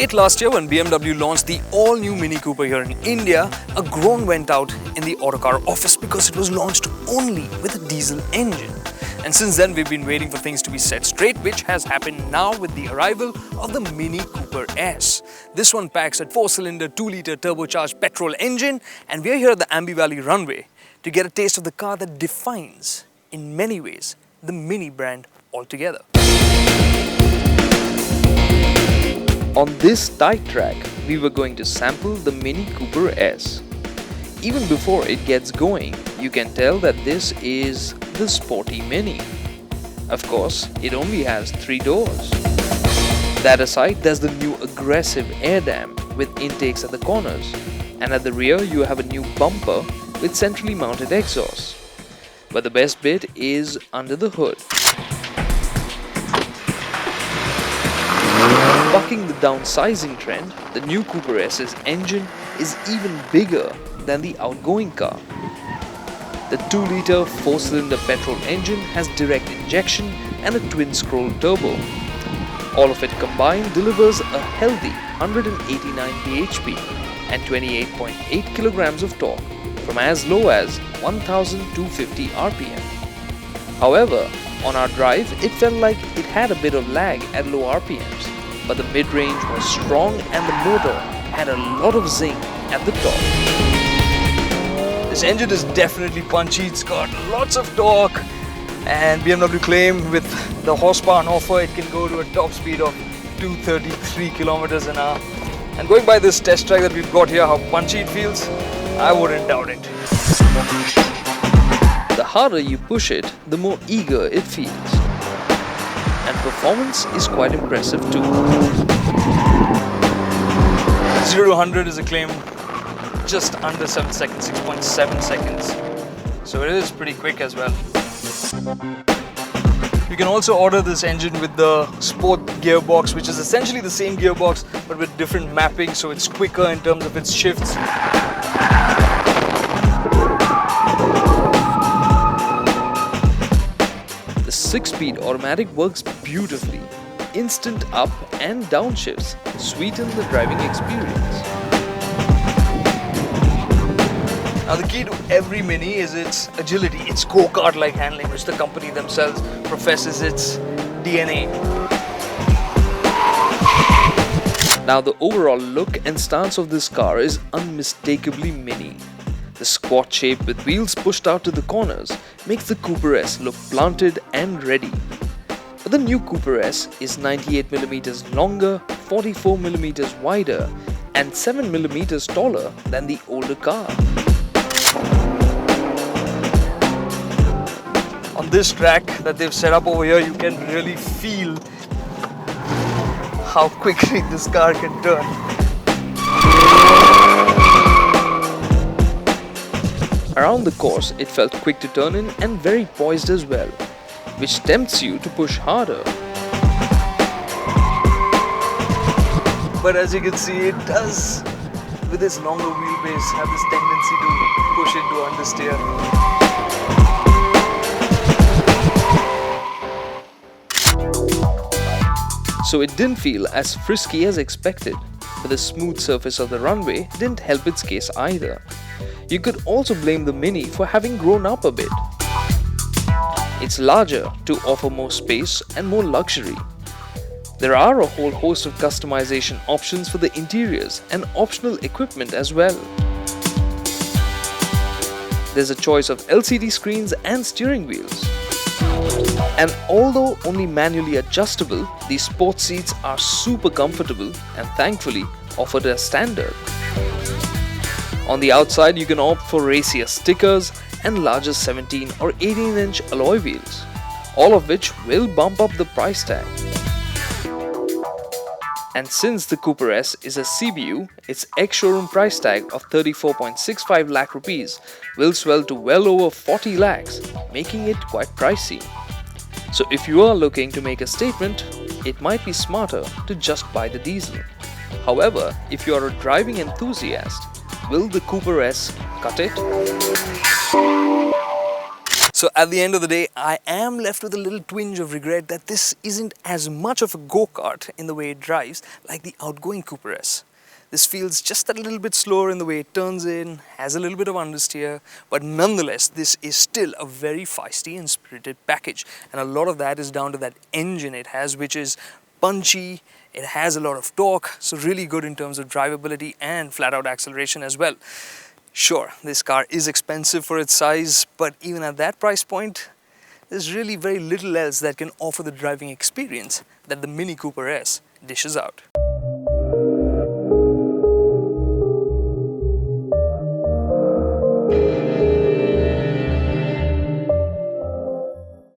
Late last year, when BMW launched the all-new Mini Cooper here in India, a groan went out in the Autocar office because it was launched only with a diesel engine. And since then, we've been waiting for things to be set straight, which has happened now with the arrival of the Mini Cooper S. This one packs a 4-cylinder, 2-litre turbocharged petrol engine, and we're here at the Ambi Valley runway to get a taste of the car that defines, in many ways, the Mini brand altogether. On this tight track, we were going to sample the Mini Cooper S. Even before it gets going, you can tell that this is the sporty Mini. Of course, it only has 3 doors. That aside, there's the new aggressive air dam with intakes at the corners, and at the rear you have a new bumper with centrally mounted exhaust. But the best bit is under the hood. Bucking the downsizing trend, the new Cooper S's engine is even bigger than the outgoing car. The 2-litre 4-cylinder petrol engine has direct injection and a twin-scroll turbo. All of it combined delivers a healthy 189 bhp and 28.8 kilograms of torque from as low as 1250 rpm. However, on our drive, it felt like it had a bit of lag at low rpms, but the mid-range was strong and the motor had a lot of zing at the top. This engine is definitely punchy, it's got lots of torque, and BMW claim with the horsepower on offer it can go to a top speed of 233 kilometers an hour. And going by this test track that we've got here, how punchy it feels, I wouldn't doubt it. The harder you push it, the more eager it feels. And performance is quite impressive too. 0 to 100 is a claim just under 7 seconds, 6.7 seconds. So it is pretty quick as well. You can also order this engine with the Sport gearbox, which is essentially the same gearbox but with different mapping, so it's quicker in terms of its shifts. The 6-speed automatic works beautifully. Instant up and down shifts sweeten the driving experience. Now the key to every Mini is its agility, its go-kart-like handling, which the company themselves professes its DNA. Now the overall look and stance of this car is unmistakably Mini. The squat shape with wheels pushed out to the corners makes the Cooper S look planted and ready. But the new Cooper S is 98mm longer, 44mm wider and 7mm taller than the older car. On this track that they've set up over here, you can really feel how quickly this car can turn. Around the course, it felt quick to turn in and very poised as well, which tempts you to push harder. But as you can see, it does, with its longer wheelbase, have this tendency to push into understeer. So it didn't feel as frisky as expected, but the smooth surface of the runway didn't help its case either. You could also blame the Mini for having grown up a bit. It's larger to offer more space and more luxury. There are a whole host of customization options for the interiors and optional equipment as well. There's a choice of LCD screens and steering wheels. And although only manually adjustable, these sports seats are super comfortable and thankfully offered as standard. On the outside, you can opt for racier stickers and larger 17 or 18-inch alloy wheels, all of which will bump up the price tag. And since the Cooper S is a CBU, its ex-showroom price tag of 34.65 lakh rupees will swell to well over 40 lakhs, making it quite pricey. So if you are looking to make a statement, it might be smarter to just buy the diesel. However, if you are a driving enthusiast, will the Cooper S cut it? So at the end of the day, I am left with a little twinge of regret that this isn't as much of a go-kart in the way it drives like the outgoing Cooper S. This feels just a little bit slower in the way it turns in, has a little bit of understeer, but nonetheless, this is still a very feisty and spirited package. And a lot of that is down to that engine it has, which is punchy, it has a lot of torque, so really good in terms of drivability and flat-out acceleration as well. Sure, this car is expensive for its size, but even at that price point, there's really very little else that can offer the driving experience that the Mini Cooper S dishes out.